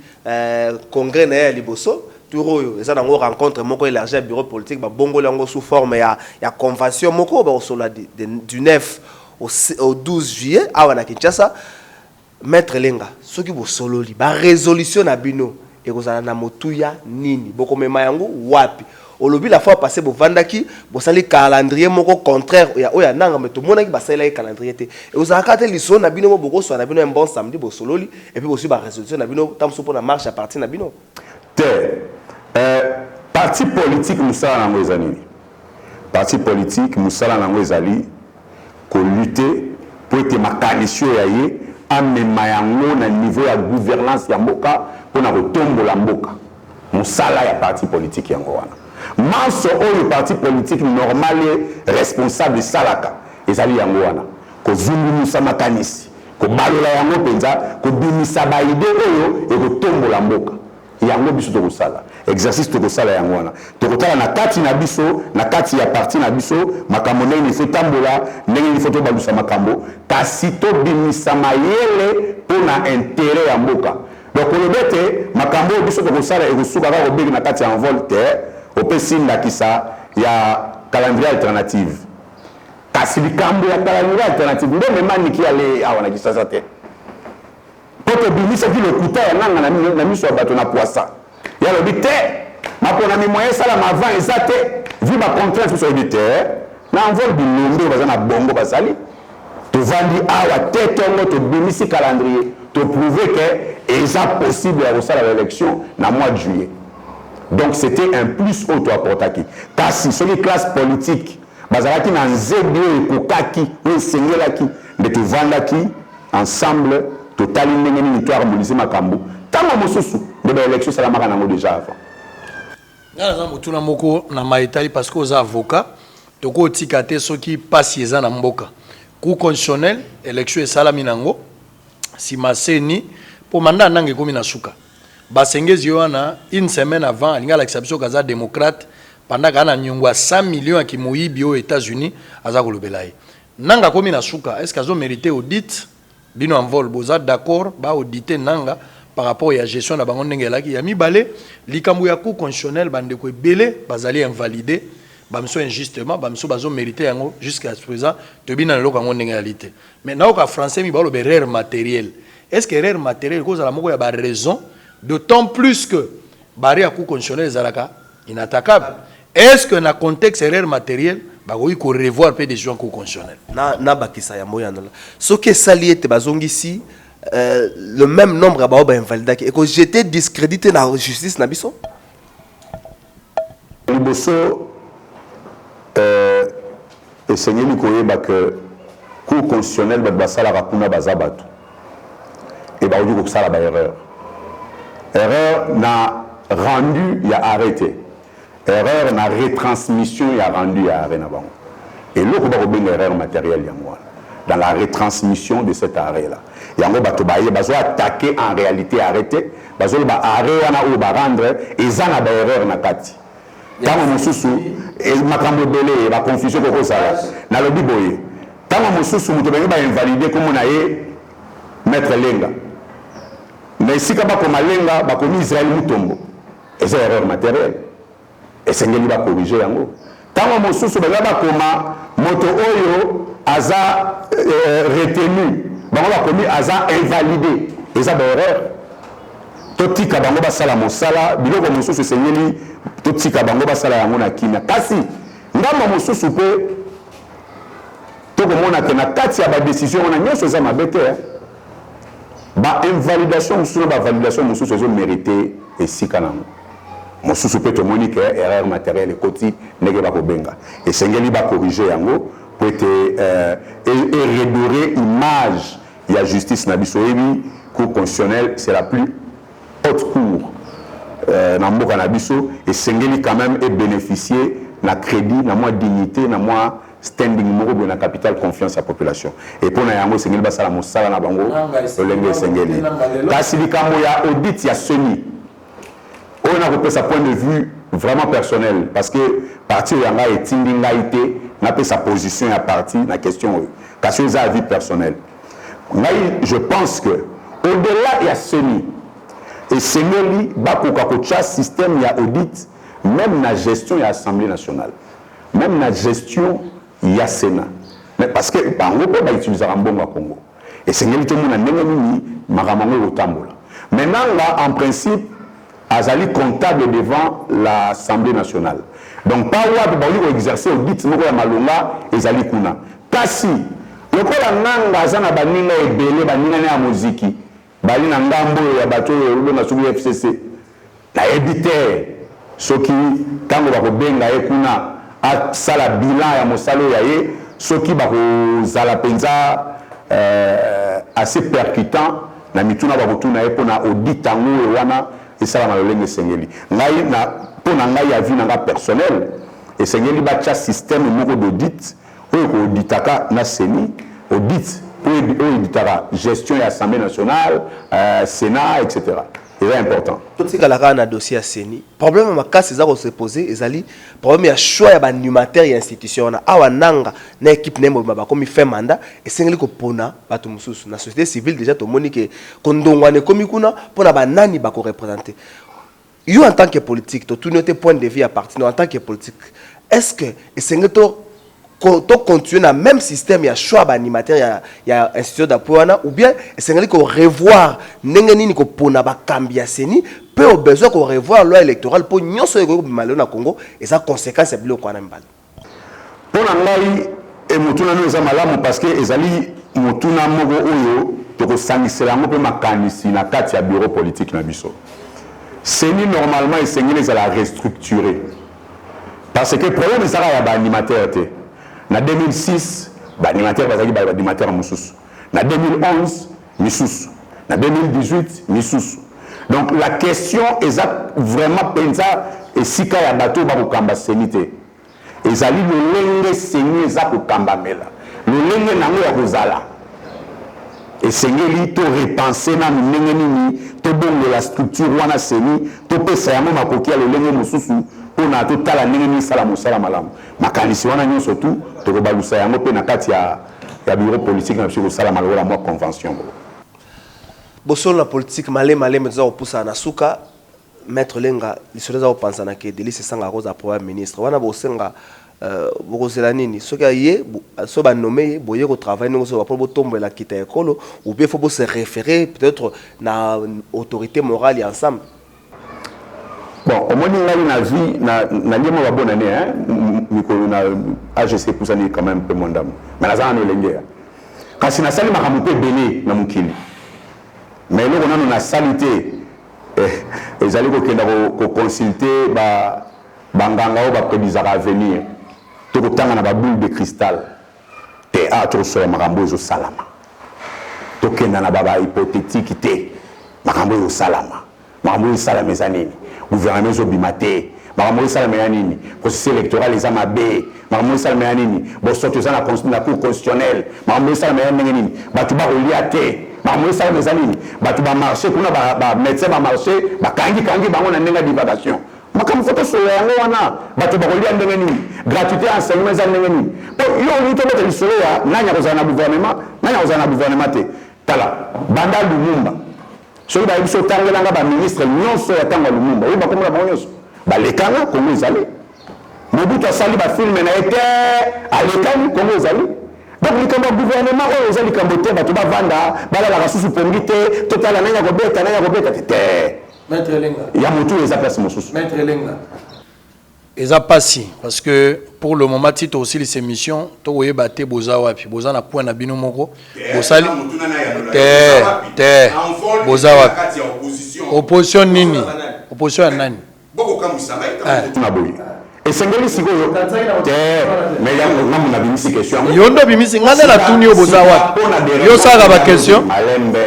congrès na ya liboso Turoyo, ça dans rencontre moko élargi bureau politique ba bongo lango sous forme ya convention moko ba solo du 9 au 12 juillet à wana Kinshasa maître Lenga soki bo solo li ba résolution na bino et kozana na motuya nini boko mema yango wapi olobi la fois passé bo vandaki bo sali calendrier moko contraire ya oya nanga meto monaki ba sala calendrier te et ozaka te liso na bino boko so na bino un bon samedi bo solo li et puis bo su ba résolution na bino tamso pour na marche à partir na bino parti politique musala nango ezali parti politique musala nango ezali ko lutter pour que makanisi ya ye amema yango na niveau ya gouvernance ya mboka pona kotombola mboka musala ya parti politique yango wana manso oyo parti politique normal responsable salaka ezali yango wana ko zungumusa makanisi ko balola yango penza ko bimisa ba idée oyo e kotombola mboka yango biso to kosala exercice to kosala yango wana to kotala na kati na biso na kati ya parti na biso makambo ndenge ifo tambola ndenge ifo to balusa makambo kasi to bimisa mayele pona intérêt ya mboka donc olobete makambo biso to kosala ekosuka ka kobeki na kati ya envol te opesi ndakisa ya calendrier alternative kasi likambo ya calendrier alternative nde memaniki ale awa na kisasa te poto bimisa ki lokuta ya nanga na miso ya bato na poisa ya lobi te mapona mi moyen sala ma avant ezate vu ba contrainte so de terre na envol bilombe baza na bongo basali to vandi awa te tongo to bimisi calendrier to prouver que eza possible ya sala l'élection na mois de juillet donc c'était un plus auto apportaki kasi soli classe politique bazalaki na nzebi ekokaki o sengelaki de to vandaki ensemble total ndenge ni to harmoniser makambo tango mosusu de ba élection sala maka nango déjà avant ngala za mutuna moko na maitali parce que aux avocats toko tikate soki pasi eza na mboka cour constitutionnel élection esala minango si maseni pour mandat nange komi na suka basengezi wana une semaine avant alinga l'exception kaza démocrate pendant kana nyongwa 100 millions ki moyibi aux États-Unis aza kolobelaye nanga komi na suka est-ce qu'ils ont mérité audit bino en vol boza d'accord ba auditer nanga par rapport à la gestion de la banque ndenge ya mibale likambu ya cour constitutionnel bande ko belé bazali invalidé bamso injustement bamso bazo mérité yango jusqu'à présent to bina loko ngo ndengealité mais na ka français mi balo be erreur matérielle est-ce que erreur matérielle cause la moko ya ba raison d'autant plus que bari ya cour constitutionnel zalaka inattaquable est-ce que na contexte erreur matérielle ba ko revoir peu décision cour constitutionnel na bakisa ya moya ndola soki saliete bazongisi le même nombre à Baoba invalidé et que j'étais discrédité dans la justice nabiso liboso essayé de koyeba que cour constitutionnel basala rakuna bazabatu et ba odi ko sala ba erreur na rendu ya arrêté erreur na retransmission ya rendu ya arrêt na bango et loko ba ko benga erreur matérielle ya moi dans la retransmission de cet arrêt là yango bato baye bazo attaquer en réalité arrêté bazo ba arrêt wana ou ba rendre ezana ba erreur na kati tango mosusu e makambo belé ba confusion ko sala na lobi boye tango mosusu muto benga ba invalider comme na ye maître Lenga mais si ka ba ko malenga ba ko Israël mutombo et c'est erreur matérielle et c'est ngeli ba corriger yango tango mosusu benga ba koma moto oyo aza retenu bango ba commis aza invalidé eza ba erreur totika bango basala mosala biloko mosusu senyeli totika bango basala yango na kimia kasi ngamba mosusu pe tokomona ke na kati ya ba décision wana nyonso eza mabe te ba invalidation sur la validation monsieur se mérité et si kanam monsieur peut te monique erreur matérielle et côté nege ba ko benga et sengeli ba corriger yango pour être et redorer image il y a justice na biso ebi cour constitutionnelle c'est la plus haute cour na mboka na biso et sengeli quand même et bénéficier na crédit na moins dignité na moins standing moko na capital confiance à population et pour na yango sengeli basala mosala na bango olenge sengeli kasi likambo ya audit ya seni on a repris sa point de vue vraiment personnel parce que parti yanga etindi ngaité n'a pas sa position à parti la question kasi za vie personnelle ngai je pense que au-delà il y a seni et sengeli ba ko cha système ya audit même la gestion de l'Assemblée nationale, même la gestion il y a Sénat. Mais parce que par exemple, on va utiliser un bon Congo. Et c'est ce que nous avons fait. Maintenant, là, en principe, Azali comptable devant l'Assemblée nationale. Donc, par où on va exercer audit, nous avons Malonga et Zali Kuna. Kasi, le coup de Nanga, Baninga et Belé, Baninga et Amoziki, Balina Ngambo et Abato et Ruben FCC, la éditeur. Ce qui, quand on va benga ekuna a sala bilan ya mosalo ya ye, ce qui va zala penza assez percutant na mituna ba kutuna e pona audit ango e wana e sala malolenge sengeli. Ngai na pona ngai ya vie na personnel et sengeli ba cha système moko d'audit o ko auditaka na seni audit o auditaka gestion ya Assemblée nationale, Sénat etc. C'est important. Tout ce qui est un dossier à Séni, problème ma cas c'est ça qu'on se poser, ezali problème ya choix ya animateur et institution na awa nanga na équipe nembo ba comme fait mandat et sengeli ko pona batu mususu na société civile déjà to monique kondongwane komi kuna pona ba nani ba ko représenter. You en tant que politique, tu notes point de vue à partir en tant que politique. Est-ce que sengeli to continuer dans le même système, il y a choix d'animateur, il y a institution d'appui, ou bien c'est qu'il faut revoir n'engeni ko pona ba kambia seni, peut au besoin qu'on revoir loi électorale pour nous sur le Mali na Congo et ça conséquence c'est bilo kwa nambala. Pour ngai et mutuna nous amalamu parce que ezali mutuna mogo oyo to ko sangisela ngo pe makanisi na kati ya bureau politique na biso. Seni normalement esengeli za la restructurer. Parce que le problème c'est ya ba animateur té. En 2006, l'animateur va être l'animateur Moussous. En 2011, Moussous. En 2018, Moussous. Donc la question est vraiment pensée et si il y a un bateau qui kamba sénité. Et ça dit le lenge seigneur za ko kamba mela. Le lenge nango ya kozala. Et seigneur li to repenser na ndenge nini to bongo la structure wana seni to pesa ya mama kokia le lenge Moussous. On a tout à la nini salamu salamu makanisi wana nyo surtout to ko balusa yango pe na kati ya bureau politique na sur salamu la moi convention bosol la politique malé metza opousa na suka maître lenga lisoleza opanza na ke delice sanga roza premier ministre wana bosenga bokozela nini soki aye so ba nommé boye ko travailler ngo so ba pour tomber la kita ekolo ou bien faut se référer peut-être na autorité morale et ensemble. Bon, au moins, na vie, na lié ma bonne année, hein, na AGC pour ça, quand même, peu mon dame. Mais la zone est l'engagé. Quand c'est na salle, ma ramoupe belé, na moukili. Mais là, on a salité. Ils allaient consulter, banganga, prédisera à venir. Tout le temps, on a ba boule de cristal. Théâtre sur la marambo au salama. Tout le temps, on a ba hypothétique, marambo au salama. Marambo au salama, mes amis. Gouvernement Zobimate, Maramou Salaméanini, processus électoral les Amabé, Maramou Salaméanini, Bossoto la Cour constitutionnelle, Maramou Salaméanini, Batouba Oliate, Maramou Salaméanini, Batouba marché, médecin va marcher, Kangi, on a une divagation. Makam photo sur wana, Batouba Oliate, gratuité enseignement Zanengani. Yo, on peut le soleil, Nanya Rosana gouvernement, Nanya Rosana gouvernement, Tala, Banda Lumumba. Ceux qui ont été les ministres, non seulement les Lumumba, ils ont été les Lekana, comment ils allaient. Mobutu a sali ba film na été à l'école, comment ils allaient. Donc, le gouvernement, ils ont camboté, ils ont vanda, la rassou pomité, total, nanya gobeta, tete. Maître Lenga. Il y a mon tour, les appels, mon sous. Maître Lenga. Et ça passe parce que pour le moment, tu as aussi les émissions, tu as battu Bozawa, puis Bozana point na bino moko. Bosali. Bozawa. Opposition nini? Opposition nani? Et c'est ngeli sikoyo. Mais il y a une question. Yondo bimisi ngane la tuni au Bozawa. Yo saka ba question.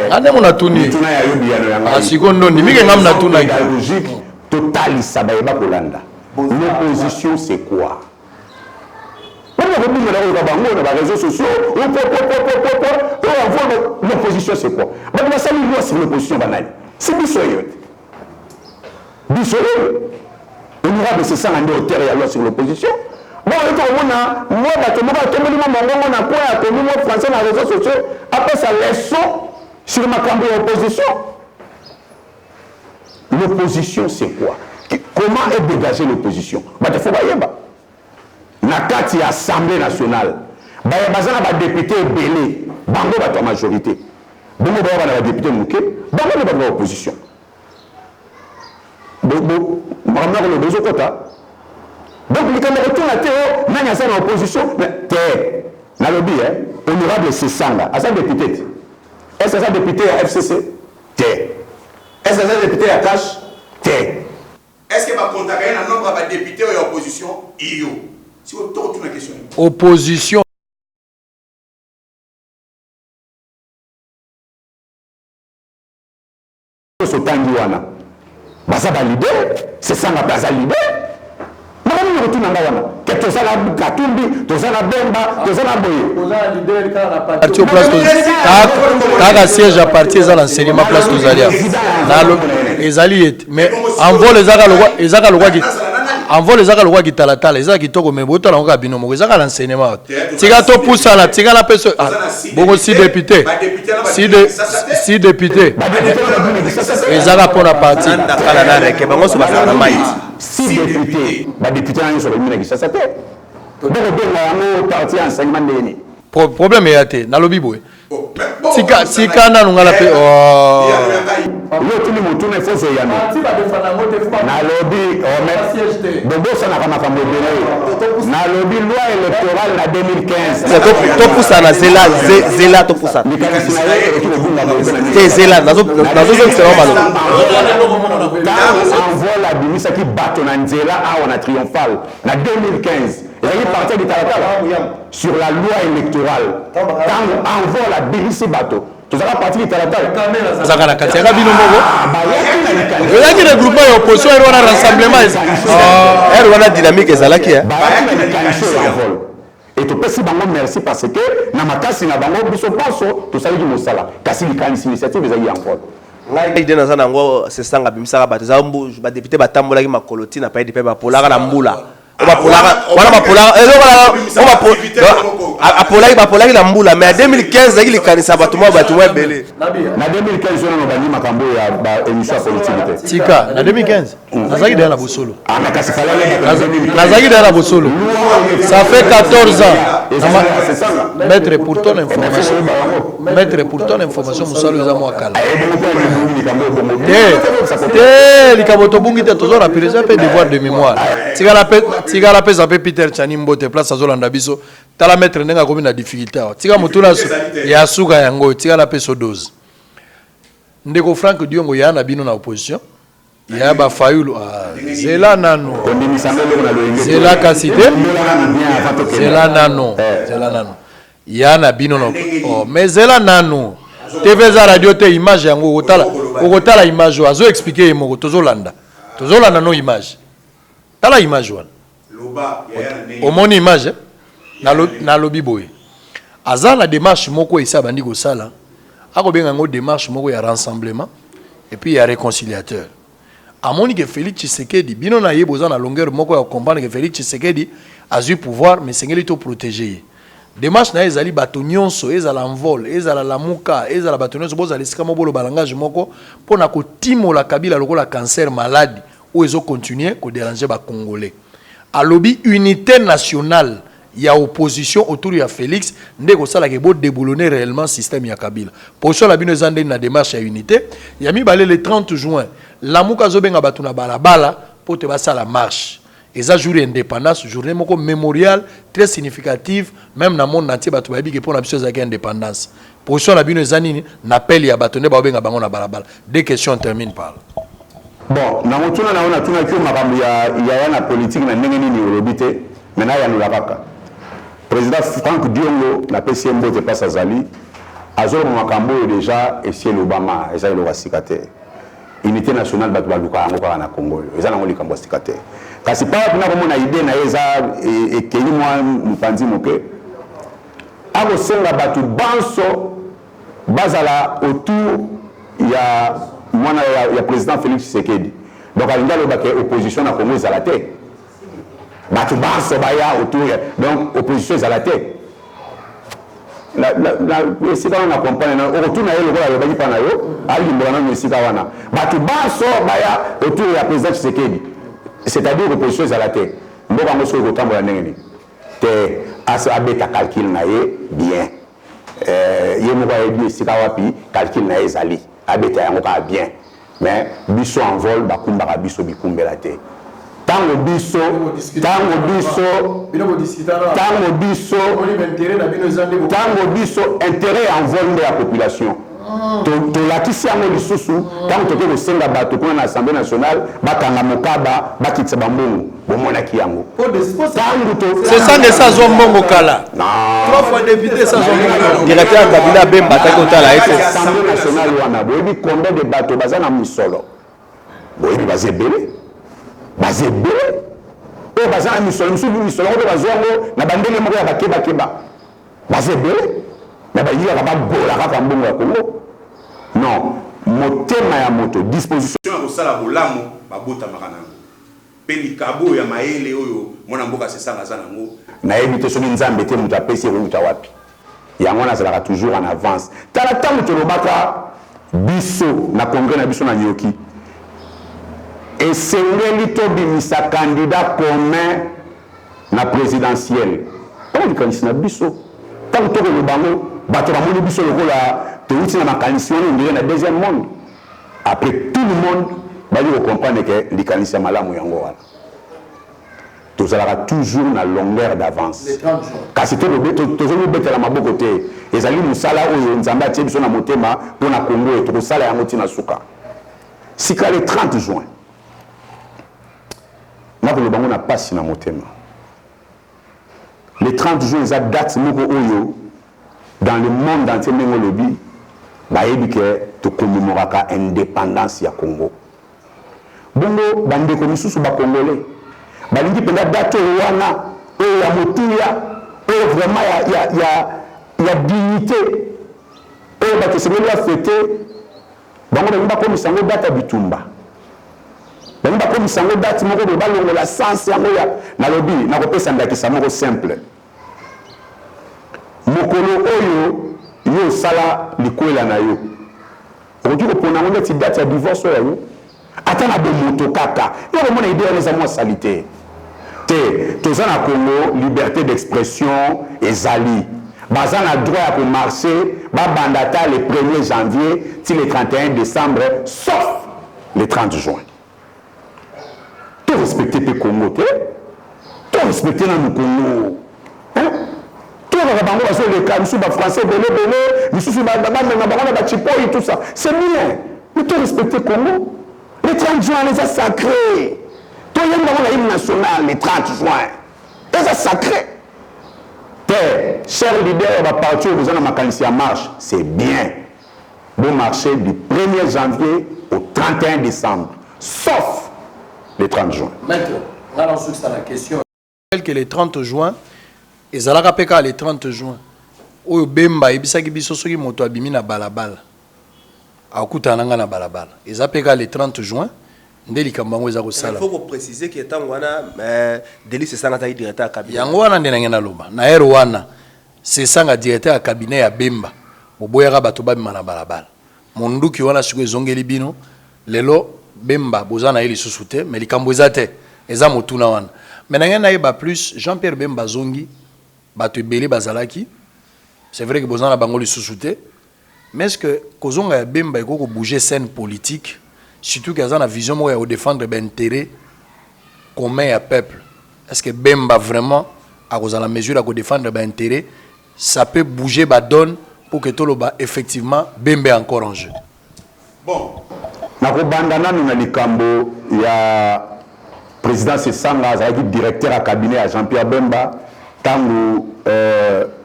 Ngane mo na tuni. Asikondo ni mike ngam na tuna. Logique totale ça ba yeba kolanda. L'opposition, c'est quoi? L'opposition, c'est quoi? L'opposition, c'est honorable, c'est ça, on est au terre et sur l'opposition. Bon, moi, français dans les réseaux sociaux, après ça, leçon sur ma campagne d'opposition. L'opposition, c'est quoi? Comment est dégagée l'opposition? Il faut voir. Nakati Assemblée nationale. Il y a des députés belés. Bango va la majorité. Bango va la député Mouké. Bango va la opposition. Donc, les camarades retournent à Théo, n'a pas l'opposition. Théo, dans le biais, honorable c'est Sanga. À sa député. Est-ce que ça député à FCC? Théo. Est-ce que ça député à Cash? Théo. Est-ce que va contacter un nombre de députés ou opposition? IO. Si vous avez une question. Opposition. C'est ça la place à l'idée. Madame, retourne en Gawana. Que tu as la Katumbi, tu as la Bemba, tu as la Boye. Parti au place de siège à partir de l'enseignement place de Zalia. Les alliés, mais en vol les Agalwa qui en vol les Agalwa qui talata, les Agalwa qui togo mais boto la ngabino mo les Agalwa l'enseignement. Tiga to poussa la tiga la personne. Bon aussi député. Si député. Les Agalwa pour la partie. Si député, député sur le ministre ça c'était. Donc on parti enseignement de problème est até na lobi boy. Tika na nungala pe oh yo tuli mutuna foso yana na lobby bobo sana kama kama na lobby loi électorale na 2015 to poussa na zela to poussa c'est zela nazo c'est normal envoie la bimisa qui bato na nzela a on a triomphal na 2015 il est parti de sur la loi électorale quand envoie la bimisa bato tu vas partir de la Zakara Katiaga Binomogo. Il y a des groupements d'opposition et on a rassemblement. On a dynamique et Zalaki. Et tu peux merci parce que na makasi na bango biso paso to sali du mosala kasi likanisi initiative ezali encore. Idée dans un ango c'est sanga bimisa ba zambu ba député batambola ki makoloti na pa député ba polaka na mbula. On va polar la mbula mais en 2015 il kanisa batuma belé na 2015 on a bani makambo ya émission politique tika na 2015 nazaki derrière la bosolo na kasi fala nazaki derrière la bosolo ça fait 14 ans maître pour ton information musalo za mo akala likaboto bungi te toujours rappeler ça peut devoir de mémoire tika la pesa pe Peter Chanimbo te place azolanda biso tala mettre ndenga komi na difficulté tika mutula ya suka yango tika la peso dose ndeko Frank Diongo ya na bino na opposition ya ba fayulu zela nano zela kasite zela nano ya na bino na mais zela nano TV za radio te image yango okotala image azo expliquer mo tozolanda no image tala image wana au mon image na lobi boy aza la démarche moko esa bandi ko sala ako benga ngo démarche moko ya rassemblement et puis ya réconciliateur amoni que Félix Tshisekedi bino na yeboza na longueur moko ya comprendre que Félix Tshisekedi a eu pouvoir mais sengeli to protéger démarche na ezali bato nyonso ezala envol ezala lamuka ezala bato nyonso bozala esika mobolo balangage moko pona ko timola Kabila lokola cancer malade ou ezo continuer ko déranger ba congolais à lobby unité nationale il y a opposition autour de Félix ndeko sala ke bo déboulonner réellement système ya Kabila position la bino ezande na démarche ya unité ya mi balé le 30 juin lamuka zo benga bato na balabala pour te basa la marche Et ça, jour d'indépendance, journée mémoriale, très significative, même dans le monde entier, il y a pour l'indépendance. Position la bino zanini, n'appelle à bâtonner, Deux questions, on termine par là. Bon, na motuna na ona tuna kyo makambo ya na politique na ndenge nini olobite mena ya lulabaka. Président Franck Diongo na PCMB de passe azali azolo makambo déjà essier l'Obama eza lo wasikate. Unité nationale batu baluka yango kaka na Congo. Eza na ngoli kambo wasikate. Kasi pa kuna komo na idée na eza ekeli mwa mpanzi moke. Ako senga batu banso bazala autour ya mwana ya président Félix Tshisekedi. Donc alinga lo bake opposition na Congo ezalate. Batu banso baya autour donc opposition ezalate. La sika na comprendre na autour na yelo ko baki pa na yo ali mbona na sika wana. Batu banso baya autour ya président Tshisekedi. C'est-à-dire opposition ezalate. Mboka ngo so ko tambola ndenge ni. Te asa abeta calcul na ye bien. Ye mo ba ebi sika wapi calcul na ezali. Abeta yango ka bien. Mais biso en vol bakumbaka biso bikumbela te. Tango biso intérêt en vol de la population. To la kisi yango lisusu tango toke ko senga bato kuna na Assemblée nationale bakanga mokaba bakitsa bambongo bomona ki yango. C'est ça que ça zo mbongo kala. Non. 3 fois député ça zo mbongo. Directeur Kabila Bemba ta kota la FS. Assemblée nationale wana boyebi combien de bato bazana musolo. Boyebi bazebele. Bazebele. O bazana musolo musolo ko bazongo na bandele moko ya bakeba keba. Bazebele. Na ba yira ba bola kaka mbongo ya Congo. Non, motema ya moto disposition ya kosala bolamu babota makanango. Pelikabo ya maele oyo mwana mboka sesanga za nango. Na éviter soki nzambe te muta pesi ruta wapi. Yango na zalaka toujours en avance. Tala tango to lobaka biso na congrès na biso na nyoki. Et sengeli to bimisa candidat commun na présidentiel. On dit na biso. Tango to lobango bato ba moni biso lokola te uti na makanisi on est na deuxième monde. Après tout le monde va dire comprendre que likanisi ya malamu yango wana. Tous allons toujours na longueur d'avance. Kasi to zo bete la maboko te. Ezali musala oyo nzamba atie biso na motema pour na Congo et to sala yango tina suka. Sika le 30 juin. Na ko lobango na passe na motema. Le 30 juin za date moko oyo dans le monde entier mengo lobi ba yebi ke to commémoraka indépendance ya Congo. Bongo bande ko misusu ba congolais. Balingi penda date wana e ya motuya e vraiment ya dignité. E ba kesengeli ya fêter bango ba ko misango date bitumba. Bango ba ko misango date moko be balongo la sens yango ya na lobi na ko pesa ndakisa moko simple. Mokolo oyo yo sala likwela na yo. Okoki kopona ngo neti date ya divorce oyo. Ata na bomoto kaka. Yo ko mona idée les amours salité. Te tozana Congo liberté d'expression ezali. Bazana droit à marcher ba bandata le 1er janvier ti le 31 décembre sauf le 30 juin. Tout respecter le Congo te. Tout respecter na Congo. Hein? Les Français, tout ça. C'est bien. Mais tu respectes le Congo. Les 30 juin, les a sacrés. Toi, il y a l'hymne national, les 30 juin. Les a sacrés. Chers leaders, on va partir aux gens en marche. C'est bien. Bon marché du 1er janvier au 31 décembre. Sauf les 30 juin. Maintenant, là, on sur la question. Que les 30 juin. Et ça l'a peka le 30 juin. Oyo Bemba ebisaki biso soki moto abimi na balabala. Akutana nga na balabala. Et ça peka le 30 juin. Ndeli kambango eza ko sala. Il faut préciser que tant wana Delis c'est ça ngata directeur à cabinet. Yango wana ndena ngena loba. Na ero wana c'est ça nga directeur à cabinet ya Bemba. Boboyaka bato ba bima na balabala. Monduki wana siko ezongeli bino lelo Bemba bozana eli susute mais likambo ezate. Eza motuna wana. Mais ngena yeba plus Jean-Pierre Bemba zongi bato ebele bazalaki. C'est vrai que bozana bango li susute. Mais est-ce que kozonga ya Bemba eko ko bouger scène politique surtout qu'il y a une vision pour défendre l'intérêt commun à peuple. est-ce que Bemba vraiment à cause de la mesure à défendre ben intérêt ça peut bouger ba donne pour que Toloba effectivement Bemba encore en jeu. Bon, na ko bandana na likambo ya président Sesanga azaki directeur à cabinet à Jean-Pierre Bemba tango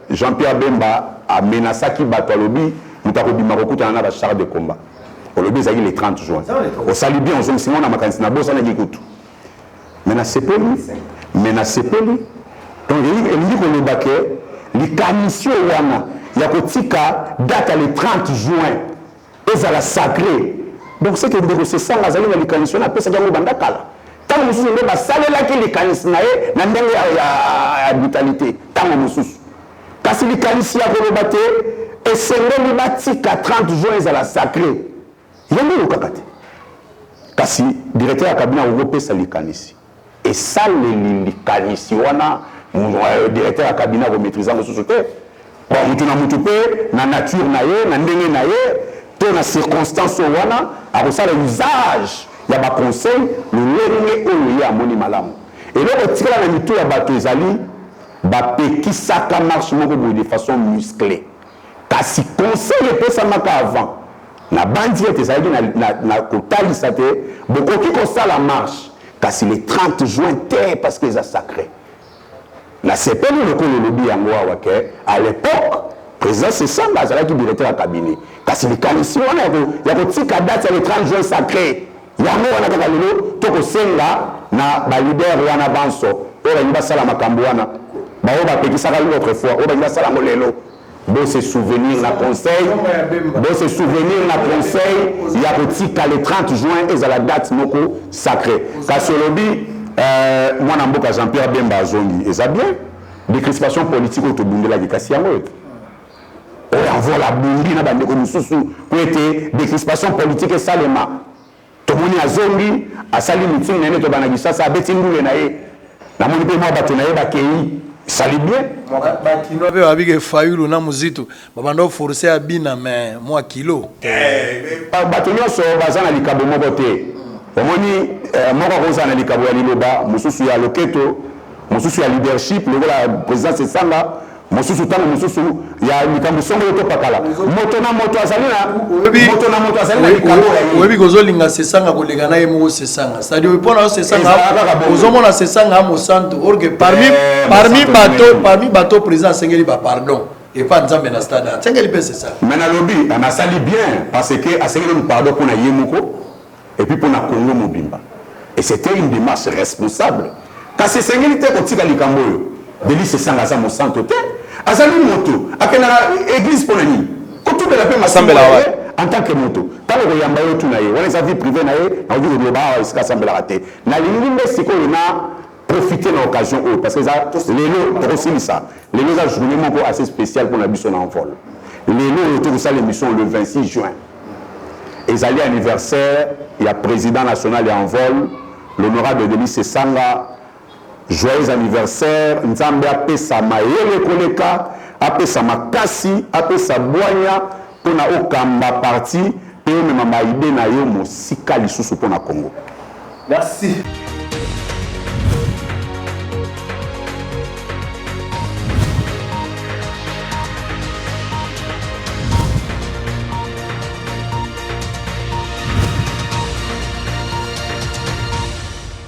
Jean-Pierre Bemba a menacé ki bato lobi mutako bimako kutana na ba char de combat. Au lobby ezaki le 30 juin. Au salut bien on se na makanisi na bosa na gikutu. Menacé peli. Donc il dit que le baquet likanisi wana ya kotika date le 30 juin ezala sacré. Donc c'est que ndeko Sesanga azali na likanisi na pesa jango bandakala. Tant mususu nde basalela ki likanisi na ye na ndenge ya brutalité tant mususu. Kasi likanisi ya koloba te esengeli batika 30 juin ezala sacré. Yango lokakate. Kasi directeur ya cabinet opesa likanisi. Et ça le likanisi wana directeur ya cabinet ko maîtriser la société. Bon mutu na mutu pe na nature na ye na ndenge na ye to na circonstance wana a ça usage ya ba conseil le lenge oyo ya moni malamu. Et là on tire la mitu ya bato ezali ba pekisaka marche moko de façon musclée. Kasi conseil epesa maka avant na bandi ete ezali na kotalisa te bokoki kosala marche kasi le 30 juin te parce que c'est sacré. Na sepeli lokolo lobi yango awa ke à l'époque président Sesanga azalaki directeur ya cabinet kasi likanisi wana ya kotika date le 30 juin sacré yango wana kaka lelo tokosenga na balider wana banso oyo balingi basala makambo wana baoyo bapekisaka l'autre fois oyo balingi basala yango lelo bon se souvenir na conseil il y a kotika le 30 juin et à la date moko sacré kasi lobi mwana mboka Jean-Pierre Bemba azongi eza bien décrispation politique otobundelaki kasi yango oyo avola bundi na bandeko mosusu po ete décrispation politique esalema tomoni azongi asali meeting na ye tobana kisasa abeti ndule na ye namoni mpe mwa bato na ye bakei sali bien bakino pe babike fayulu na muzito babanda forcer abina mais moi kilo bato nyonso baza na likabo moko te omoni moko koza na likabo ya liloba mosusu ya loketo mosusu ya leadership lokola président Sesanga mosusu tango mosusu ya likambo songo to pakala moto na moto azali na likabo ya webi kozolinga Sesanga koleka na ye moko Sesanga c'est-à-dire pona Sesanga ozomona Sesanga mo santo or que parmi bateau président sengeli ba pardon et pas nzambe na stade sengeli pe c'est ça mais na lobby on a sali bien parce que asengeli nous pardon pour na yemoko et puis pour na Congo mobimba et c'était une démarche responsable kasi sengeli te kotika likambo yo Deli Sesanga za mo santo te azali moto akena église pour nani kotu de la paix masambela en tant que moto tango ko yamba yo tuna ye wana sa vie privée na ye na obi ko ba iska sambela te na lingi mbesi ko na profiter de l'occasion parce que ça les aussi ça les a journée moko assez spécial pour la biso en vol les lots autour de ça l'émission le 26 juin et alliés anniversaire il y a président national et en vol l'honorable Deli Sesanga. Joyeux anniversaire, Nzambe apesa mayele koleka, apesa makasi, apesa boanya, pona okamba parti, pe même maïde na yo mosika lisusu pona Congo. Merci.